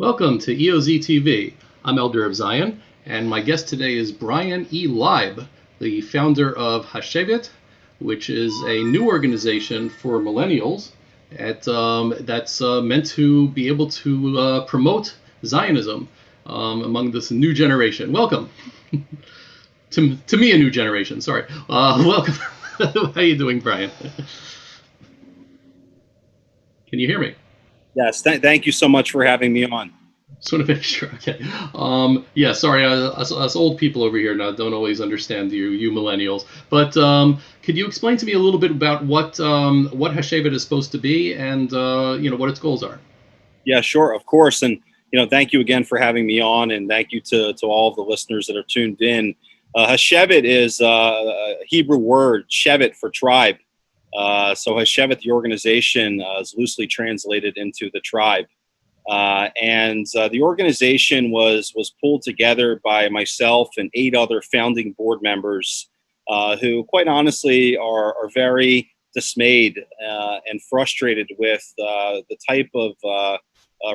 Welcome to EoZTV. I'm Elder of Zion, and my guest today is Bryan E. Leib, the founder of HaShevet, which is a new organization for millennials that's meant to be able to promote Zionism among this new generation. Welcome. to me, a new generation, sorry. Welcome. How are you doing, Bryan? Can you hear me? Yes, thank you so much for having me on. Just want to make sure. Okay. Yeah, sorry, us old people over here now don't always understand you millennials. But could you explain to me a little bit about what HaShevet is supposed to be and what its goals are? Yeah, sure, of course. And thank you again for having me on, and thank you to all of the listeners that are tuned in. HaShevet is a Hebrew word, shevet for tribe. So HaShevet, the organization, is loosely translated into the tribe. And the organization was pulled together by myself and 8 other founding board members who, quite honestly, are very dismayed and frustrated with the type of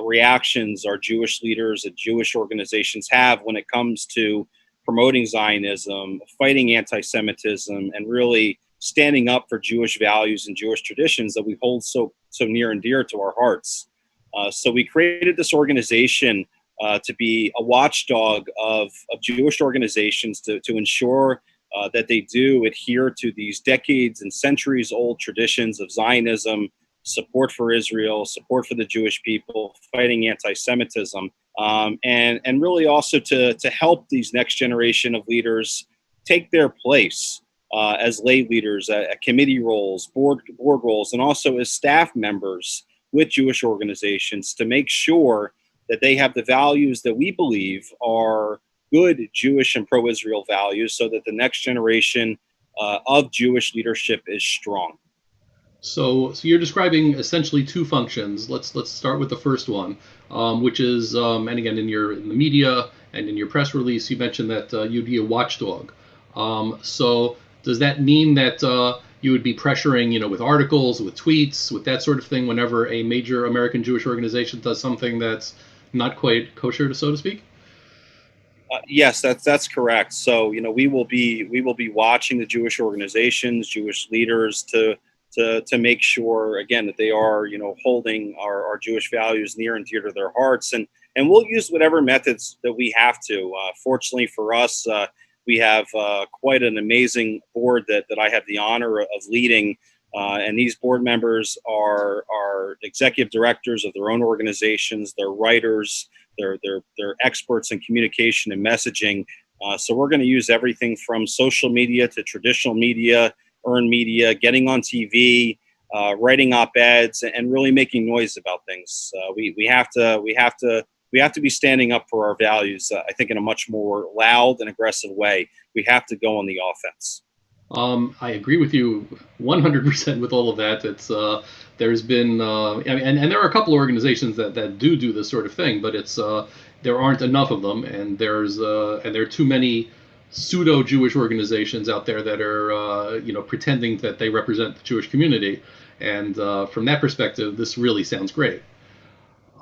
reactions our Jewish leaders and Jewish organizations have when it comes to promoting Zionism, fighting anti-Semitism, and really standing up for Jewish values and Jewish traditions that we hold so near and dear to our hearts. So we created this organization to be a watchdog of Jewish organizations to ensure that they do adhere to these decades and centuries old traditions of Zionism, support for Israel, support for the Jewish people, fighting anti-Semitism, and really also to help these next generation of leaders take their place as lay leaders at committee roles, board roles, and also as staff members with Jewish organizations to make sure that they have the values that we believe are good Jewish and pro-Israel values so that the next generation of Jewish leadership is strong. So you're describing essentially 2 functions. Let's start with the first one, which is, and again, in the media and in your press release, you mentioned that you'd be a watchdog. So does that mean that you would be pressuring, with articles, with tweets, with that sort of thing, whenever a major American Jewish organization does something that's not quite kosher, so to speak? Yes, that's correct. So we will be watching the Jewish organizations, Jewish leaders to make sure again that they are holding our Jewish values near and dear to their hearts, and we'll use whatever methods that we have to. Fortunately for us, we have quite an amazing board that I have the honor of leading. And these board members are executive directors of their own organizations. They're writers. They're experts in communication and messaging. So we're going to use everything from social media to traditional media, earned media, getting on TV, writing op-eds, and really making noise about things. We have to be standing up for our values. I think in a much more loud and aggressive way. We have to go on the offense. I agree with you 100% with all of that. There's been and there are a couple of organizations that do this sort of thing, but there aren't enough of them, and there are too many pseudo Jewish organizations out there that are pretending that they represent the Jewish community, and from that perspective, this really sounds great.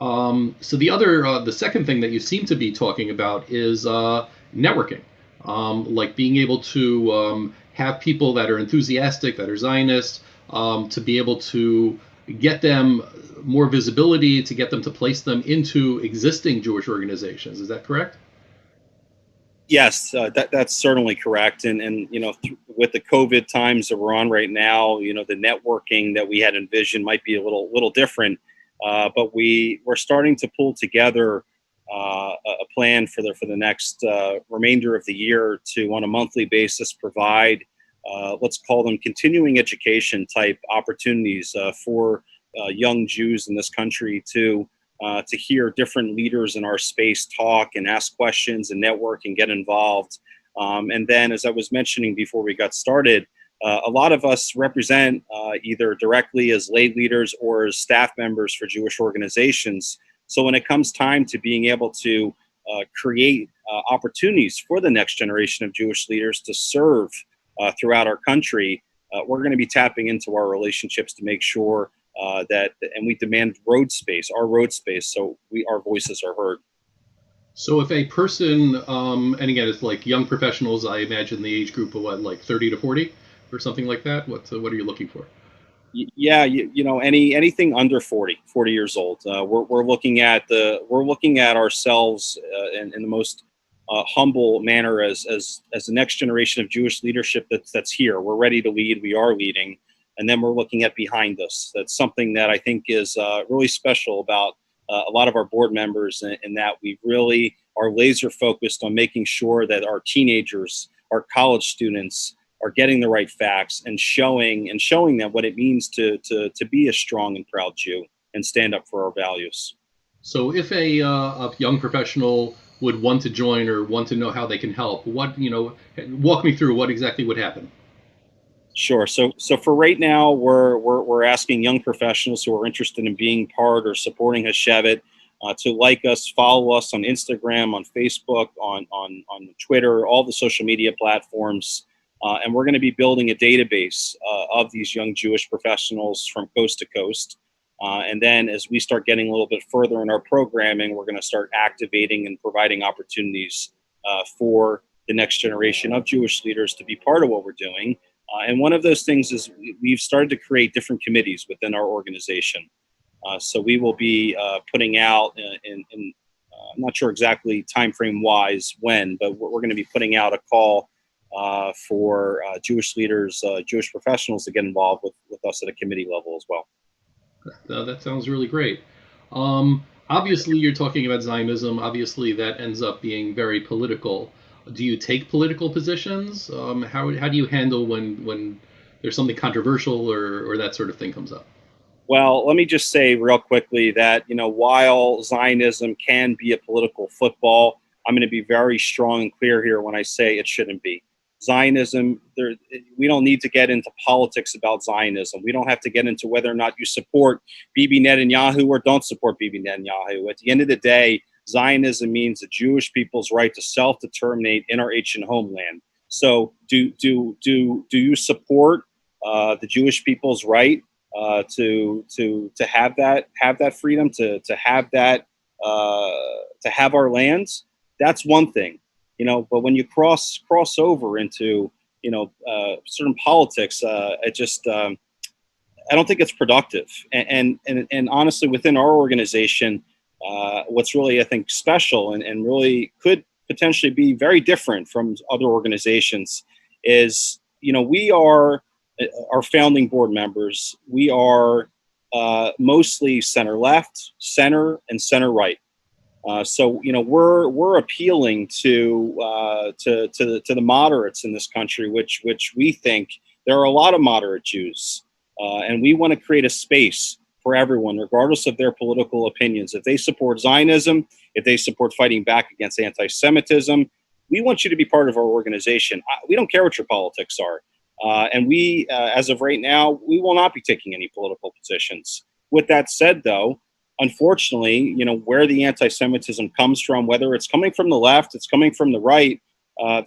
So the second thing that you seem to be talking about is networking, like being able to have people that are enthusiastic, that are Zionists, to be able to get them more visibility, to get them to place them into existing Jewish organizations. Is that correct? Yes, that's certainly correct. And with the COVID times that we're on right now, the networking that we had envisioned might be a little different. But we're starting to pull together a plan for the next remainder of the year to, on a monthly basis, provide let's call them continuing education type opportunities for young Jews in this country to hear different leaders in our space talk and ask questions and network and get involved. And then, as I was mentioning before we got started, a lot of us represent either directly as lay leaders or as staff members for Jewish organizations. So when it comes time to being able to create opportunities for the next generation of Jewish leaders to serve throughout our country, we're going to be tapping into our relationships to make sure and we demand road space, our road space, so our voices are heard. So if a person, and again, it's like young professionals, I imagine the age group of what, like 30 to 40 or something like that. What are you looking for? Yeah, anything under 40 years old. We're looking at ourselves in the most humble manner as the next generation of Jewish leadership that's here. We're ready to lead. We are leading, and then we're looking at behind us. That's something that I think is really special about a lot of our board members, in that we really are laser focused on making sure that our teenagers, our college students, are getting the right facts and showing them what it means to be a strong and proud Jew and stand up for our values. So if a young professional would want to join or want to know how they can help, walk me through what exactly would happen. Sure. So for right now, we're asking young professionals who are interested in being part or supporting HaShevet to like us, follow us on Instagram, on Facebook, on Twitter, all the social media platforms. And we're going to be building a database of these young Jewish professionals from coast to coast. And then as we start getting a little bit further in our programming, we're going to start activating and providing opportunities for the next generation of Jewish leaders to be part of what we're doing. And one of those things is we've started to create different committees within our organization. So we will be putting out I'm not sure exactly time frame wise when, but we're going to be putting out a call for Jewish leaders, Jewish professionals to get involved with us at a committee level as well. That sounds really great. Obviously, you're talking about Zionism. Obviously, that ends up being very political. Do you take political positions? How do you handle when there's something controversial or that sort of thing comes up? Well, let me just say real quickly that, while Zionism can be a political football, I'm going to be very strong and clear here when I say it shouldn't be. Zionism, we don't need to get into politics about Zionism. We don't have to get into whether or not you support Bibi Netanyahu or don't support Bibi Netanyahu. At the end of the day, Zionism means the Jewish people's right to self-determinate in our ancient homeland. So do you support the Jewish people's right to have that freedom, to have our lands? That's one thing. But when you cross over into certain politics, I don't think it's productive. And honestly, within our organization, what's really, I think, special and really could potentially be very different from other organizations is, we are our founding board members. We are mostly center left, center, and center right. So we're appealing to the moderates in this country, which we think there are a lot of moderate Jews, and we want to create a space for everyone, regardless of their political opinions. If they support Zionism, if they support fighting back against anti-Semitism, we want you to be part of our organization. We don't care what your politics are, and we, as of right now, we will not be taking any political positions. With that said, though, unfortunately, where the anti-Semitism comes from, whether it's coming from the left, it's coming from the right,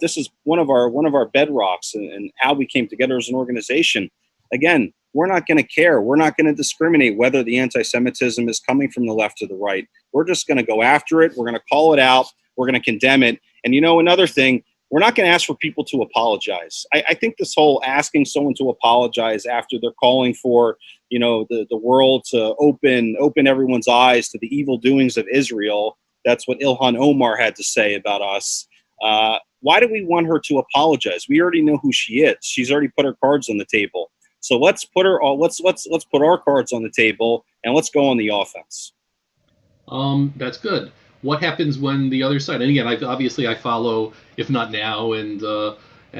this is one of our bedrocks and how we came together as an organization. Again, we're not going to care. We're not going to discriminate whether the anti-Semitism is coming from the left or the right. We're just going to go after it. We're going to call it out. We're going to condemn it. And another thing, we're not going to ask for people to apologize. I think this whole asking someone to apologize after they're calling for the world to open everyone's eyes to the evil doings of Israel. That's what Ilhan Omar had to say about us. Why do we want her to apologize? We already know who she is. She's already put her cards on the table. So let's put our cards on the table and let's go on the offense. That's good. What happens when the other side? And again, I follow, if not now, and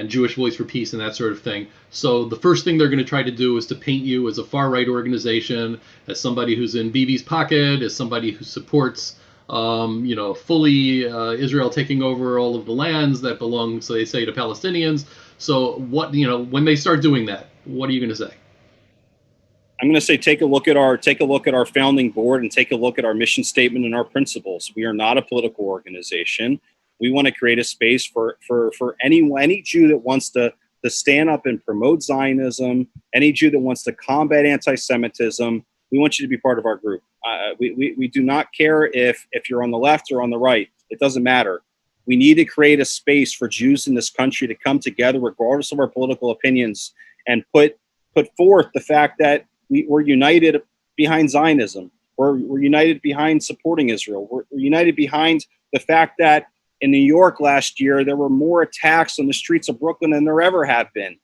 Jewish Voice for Peace and that sort of thing. So the first thing they're going to try to do is to paint you as a far right organization, as somebody who's in Bibi's pocket, as somebody who supports, fully Israel taking over all of the lands that belong, so they say, to Palestinians. So when they start doing that, what are you going to say? I'm going to say take a look at our founding board and take a look at our mission statement and our principles. We are not a political organization. We want to create a space for any Jew that wants to stand up and promote Zionism, any Jew that wants to combat anti-Semitism. We want you to be part of our group. We do not care if you're on the left or on the right. It doesn't matter. We need to create a space for Jews in this country to come together, regardless of our political opinions, and put forth the fact that we're united behind Zionism. We're united behind supporting Israel. We're united behind the fact that in New York last year, there were more attacks on the streets of Brooklyn than there ever have been.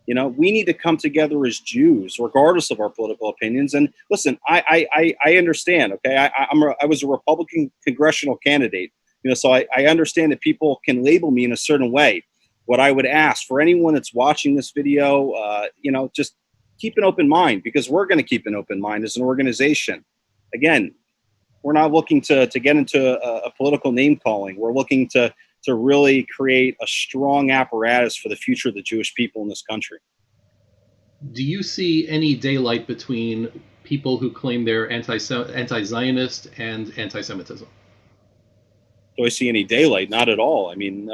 We need to come together as Jews, regardless of our political opinions. And listen, I understand. Okay, I was a Republican congressional candidate. So I understand that people can label me in a certain way. What I would ask for anyone that's watching this video, just keep an open mind, because we're going to keep an open mind as an organization. Again, we're not looking to get into a political name calling. We're looking to really create a strong apparatus for the future of the Jewish people in this country. Do you see any daylight between people who claim they're anti-Zionist and anti-Semitism? Do I see any daylight? Not at all. I mean,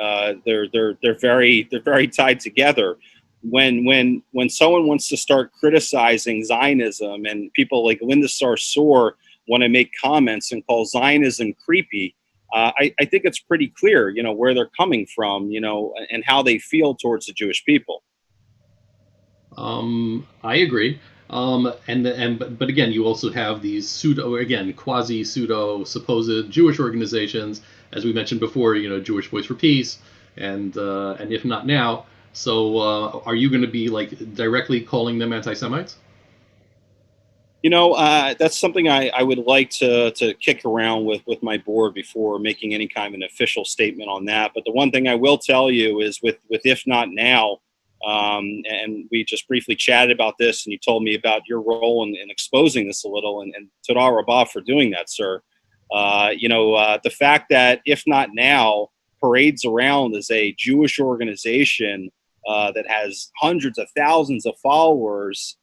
they're very tied together. When someone wants to start criticizing Zionism, and people like Linda Sarsour want to make comments and call Zionism creepy, I think it's pretty clear, where they're coming from, and how they feel towards the Jewish people. I agree. But again, you also have these quasi pseudo supposed Jewish organizations, as we mentioned before. Jewish Voice for Peace, and If Not Now. So, are you going to be directly calling them anti-Semites? That's something I would like to kick around with my board before making any kind of an official statement on that. But the one thing I will tell you is with If Not Now, and we just briefly chatted about this, and you told me about your role in exposing this a little, and Todah Rabbah for doing that, sir. The fact that If Not Now parades around as a Jewish organization that has hundreds of thousands of followers.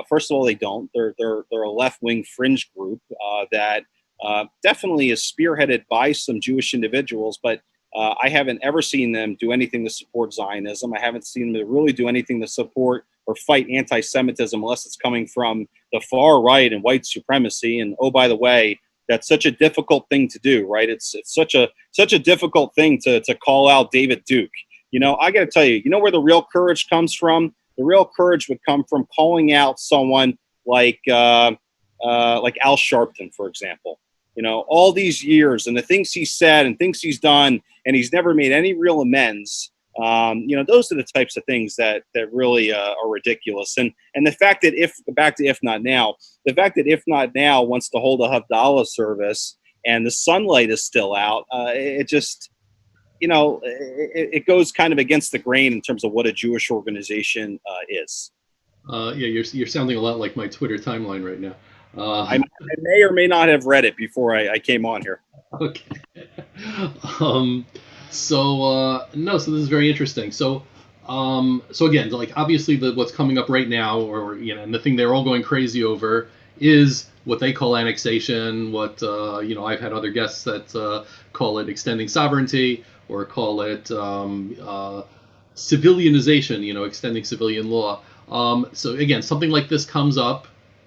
First of all, they don't. They're a left-wing fringe group that definitely is spearheaded by some Jewish individuals, but I haven't ever seen them do anything to support Zionism. I haven't seen them really do anything to support or fight anti-Semitism unless it's coming from the far right and white supremacy. And oh, by the way, that's such a difficult thing to do, right? It's such a difficult thing to call out David Duke. I got to tell you, where the real courage comes from? The real courage would come from calling out someone like Al Sharpton, for example. All these years and the things he's said and things he's done, and he's never made any real amends. Those are the types of things that really are ridiculous. And the fact that If Not Now, the fact that If Not Now wants to hold a Havdalah service and the sunlight is still out, it just, it goes kind of against the grain in terms of what a Jewish organization is. Yeah, you're sounding a lot like my Twitter timeline right now. I may or may not have read it before I came on here. Okay. So this is very interesting. So again, obviously what's coming up right now, and the thing they're all going crazy over is what they call annexation. What I've had other guests that call it extending sovereignty, or call it civilianization. Extending civilian law. So again, something like this comes up,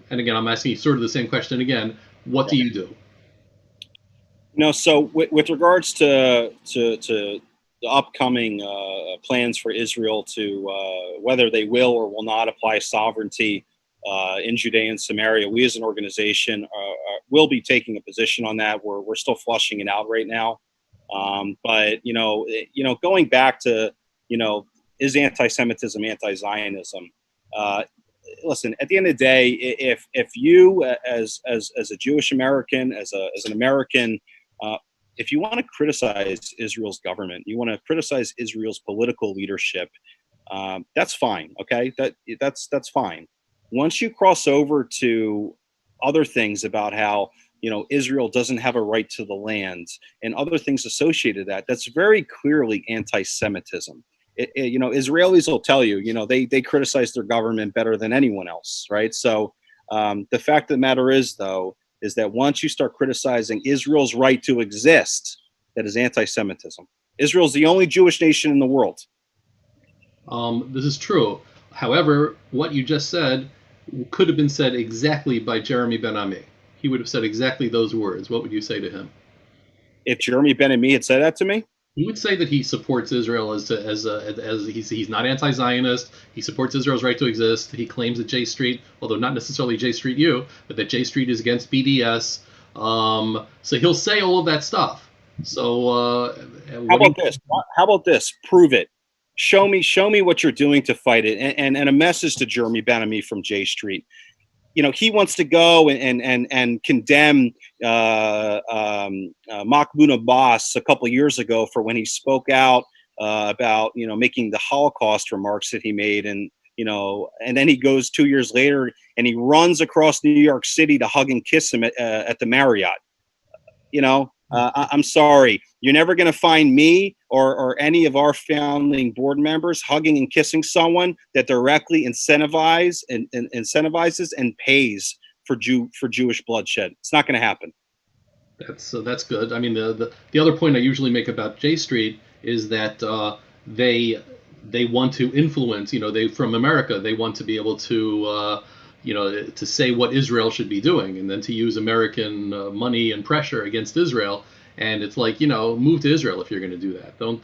and again, I'm asking you sort of the same question again. What do you do? So with regards to the upcoming plans for Israel to whether they will or will not apply sovereignty in Judea and Samaria, we as an organization will be taking a position on that. We're still flushing it out right now. But going back to is anti-Semitism anti-Zionism? Listen, at the end of the day, if you as a Jewish American, as an American, if you want to criticize Israel's government, you want to criticize Israel's political leadership, that's fine. Okay, that's fine. Once you cross over to other things about how Israel doesn't have a right to the land and other things associated with that, that's very clearly anti-Semitism. Israelis will tell you, they criticize their government better than anyone else, right? So the fact of the matter is, though, is that once you start criticizing Israel's right to exist, that is anti-Semitism. Israel's the only Jewish nation in the world. This is true. However, what you just said could have been said exactly by Jeremy Ben-Ami. He would have said exactly those words. What would you say to him? If Jeremy Ben-Ami had said that to me, He would say that he supports Israel as he's not anti-Zionist. He supports Israel's right to exist. He claims that J Street, although not necessarily J Street U, but that J Street is against BDS. So he'll say all of that stuff. So how what do about you? this? How about this? Prove it. Show me what you're doing to fight it. And a message to Jeremy Ben-Ami from J Street. He wants to go and condemn Mahmoud Abbas a couple of years ago for when he spoke out about making the Holocaust remarks that he made, and then he goes 2 years later and he runs across New York City to hug and kiss him at the Marriott. I'm sorry. You're never going to find me or any of our founding board members hugging and kissing someone that directly incentivizes and pays for Jewish bloodshed. It's not going to happen. That's good. I mean, the other point I usually make about J Street is that they they want to influence. They from America. They want to be able to to say what Israel should be doing, and then to use American money and pressure against Israel. And it's like, move to Israel if you're going to do that. Don't.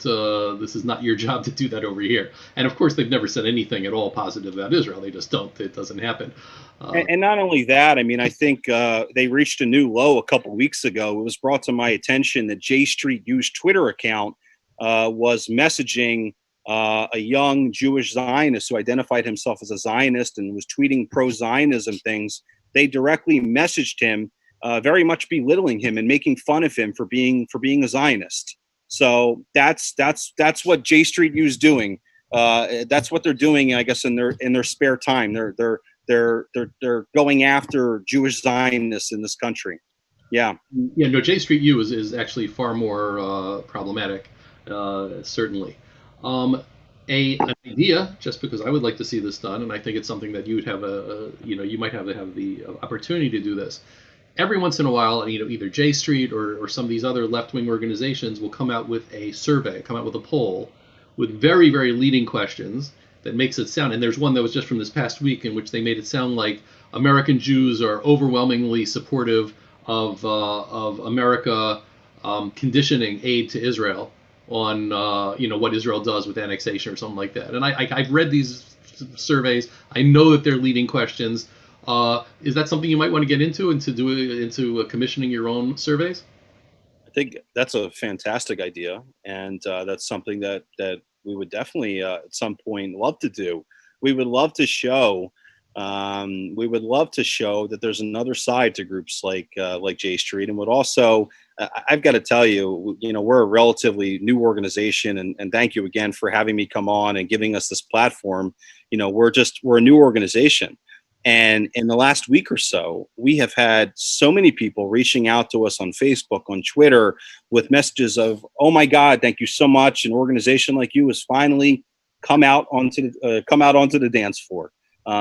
This is not your job to do that over here. And of course, they've never said anything at all positive about Israel. They just don't. It doesn't happen. And not only that, I mean, I think they reached a new low a couple weeks ago. It was brought to my attention that J Street U's Twitter account was messaging a young Jewish Zionist who identified himself as a Zionist and was tweeting pro-Zionism things. They directly messaged him, very much belittling him and making fun of him for being a Zionist. So that's what J Street U's doing. That's what they're doing, I guess, in their spare time. They're going after Jewish Zionists in this country. Yeah. Yeah, no, J Street U is actually far more problematic, certainly. Um, an idea, just because I would like to see this done, and I think it's something that you would have you might have the opportunity to do this. Every once in a while, either J Street or some of these other left-wing organizations will come out with a survey, come out with a poll with very, very leading questions that makes it sound. And there's one that was just from this past week in which they made it sound like American Jews are overwhelmingly supportive of America conditioning aid to Israel on what Israel does with annexation or something like that. And I've read these surveys. I know that they're leading questions. Is that something you might want to get into into commissioning your own surveys? I think that's a fantastic idea, and that's something that we would definitely at some point love to do. We would love to show. We would love to show that there's another side to groups like J Street, and would also. I've got to tell you, we're a relatively new organization, and thank you again for having me come on and giving us this platform. We're a new organization. And in the last week or so, we have had so many people reaching out to us on Facebook, on Twitter, with messages of, "Oh my God, thank you so much! An organization like you has finally come out onto the dance floor."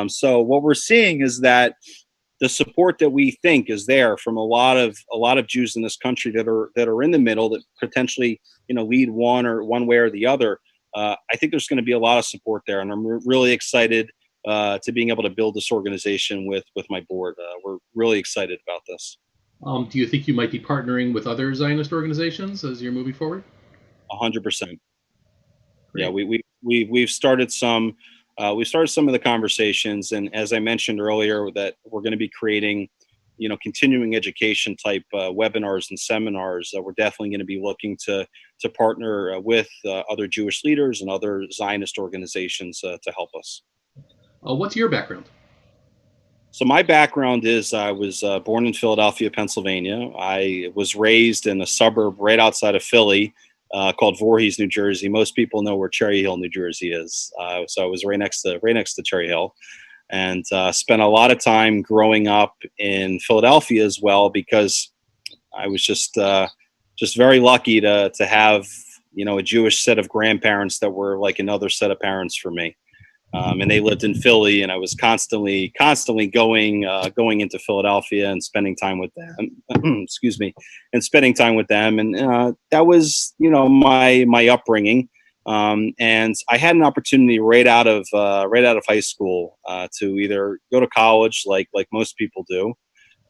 So what we're seeing is that the support that we think is there from a lot of Jews in this country that are in the middle, that potentially lead one way or the other. I think there's going to be a lot of support there, and I'm really excited to being able to build this organization with my board. We're really excited about this. Do you think you might be partnering with other Zionist organizations as you're moving forward? 100%. Yeah, we've started some. We started some of the conversations, and as I mentioned earlier, that we're going to be creating, continuing education type webinars and seminars. We're definitely going to be looking to partner with other Jewish leaders and other Zionist organizations to help us. What's your background? So my background is I was born in Philadelphia, Pennsylvania. I was raised in a suburb right outside of Philly called Voorhees, New Jersey. Most people know where Cherry Hill, New Jersey is. So I was right next to Cherry Hill, and spent a lot of time growing up in Philadelphia as well, because I was just very lucky to have a Jewish set of grandparents that were like another set of parents for me. And they lived in Philly, and I was constantly going into Philadelphia and spending time with them. Excuse me, and spending time with them, and that was my upbringing. And I had an opportunity right out of high school to either go to college, like most people do,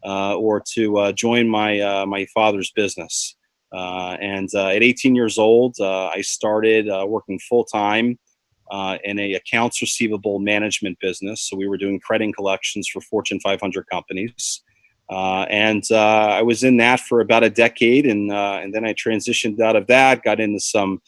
or to join my father's business. And at 18 years old, I started working full time in a accounts receivable management business. So we were doing credit and collections for Fortune 500 companies. And I was in that for about a decade, and then I transitioned out of that, got into some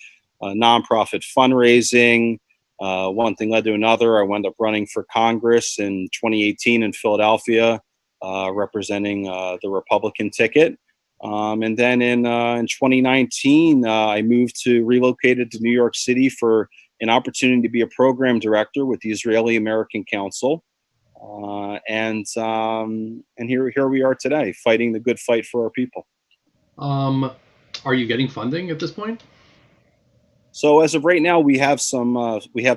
nonprofit fundraising. One thing led to another. I wound up running for Congress in 2018 in Philadelphia, representing the Republican ticket. And then in 2019, I relocated to New York City for an opportunity to be a program director with the Israeli American Council. And here we are today, fighting the good fight for our people. Are you getting funding at this point? So as of right now, we have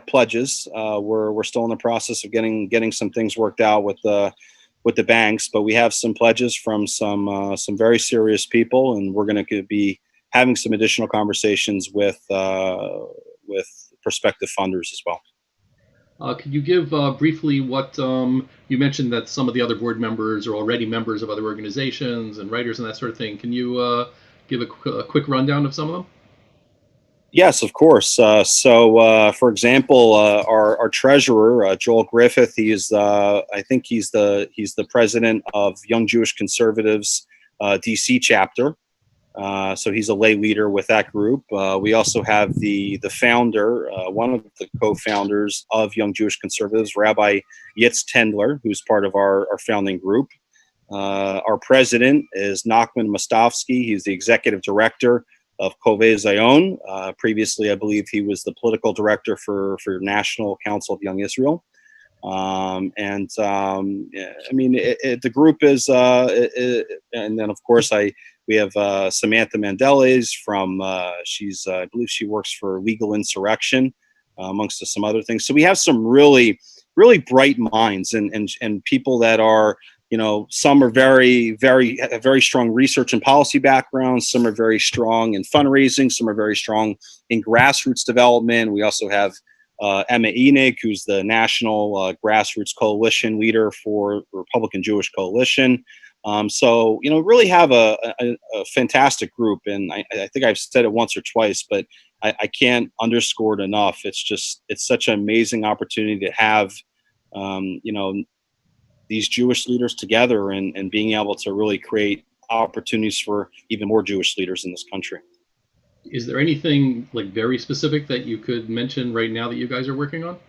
pledges. We're still in the process of getting some things worked out with the banks, but we have some pledges from some very serious people, and we're going to be having some additional conversations with prospective funders as well. Could you give briefly what you mentioned that some of the other board members are already members of other organizations and writers and that sort of thing? Can you give a quick rundown of some of them? Yes, of course. For example, our treasurer, Joel Griffith, I think he's the president of Young Jewish Conservatives DC chapter. So he's a lay leader with that group. We also have the founder, one of the co-founders of Young Jewish Conservatives, Rabbi Yitz Tendler, who's part of our founding group. Our president is Nachman Mostovsky. He's the executive director of Kovei Zion. Previously, I believe he was the political director for National Council of Young Israel. I mean, the group is, and then of course we have Samantha Mandeles from, I believe she works for Legal Insurrection, amongst some other things. So we have some really, really bright minds and people that are, some are have very strong research and policy backgrounds. Some are very strong in fundraising. Some are very strong in grassroots development. We also have Emma Enig, who's the national grassroots coalition leader for the Republican Jewish Coalition. So, really have a fantastic group. And I think I've said it once or twice, but I can't underscore it enough. It's such an amazing opportunity to have, these Jewish leaders together and being able to really create opportunities for even more Jewish leaders in this country. Is there anything like very specific that you could mention right now that you guys are working on?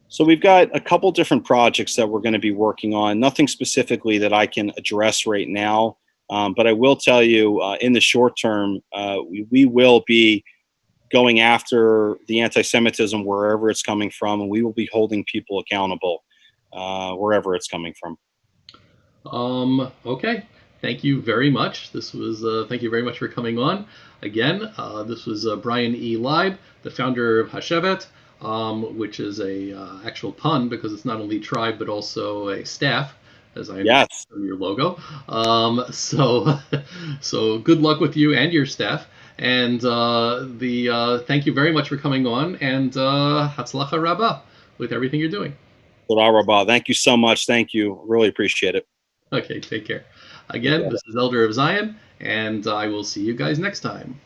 So we've got a couple different projects that we're going to be working on. Nothing specifically that I can address right now, but I will tell you in the short term, we will be going after the anti-Semitism wherever it's coming from, and we will be holding people accountable wherever it's coming from. Okay. Thank you very much. Thank you very much for coming on. Again, this was Bryan E. Leib, the founder of HaShevet, which is a actual pun because it's not only tribe but also a staff, as I understand from your logo. So good luck with you and your staff. And thank you very much for coming on, and Hatzlacha Rabbah with everything you're doing. Toda Rabbah. Thank you so much. Thank you. Really appreciate it. Okay, take care. Again, this is Elder of Zion, and I will see you guys next time.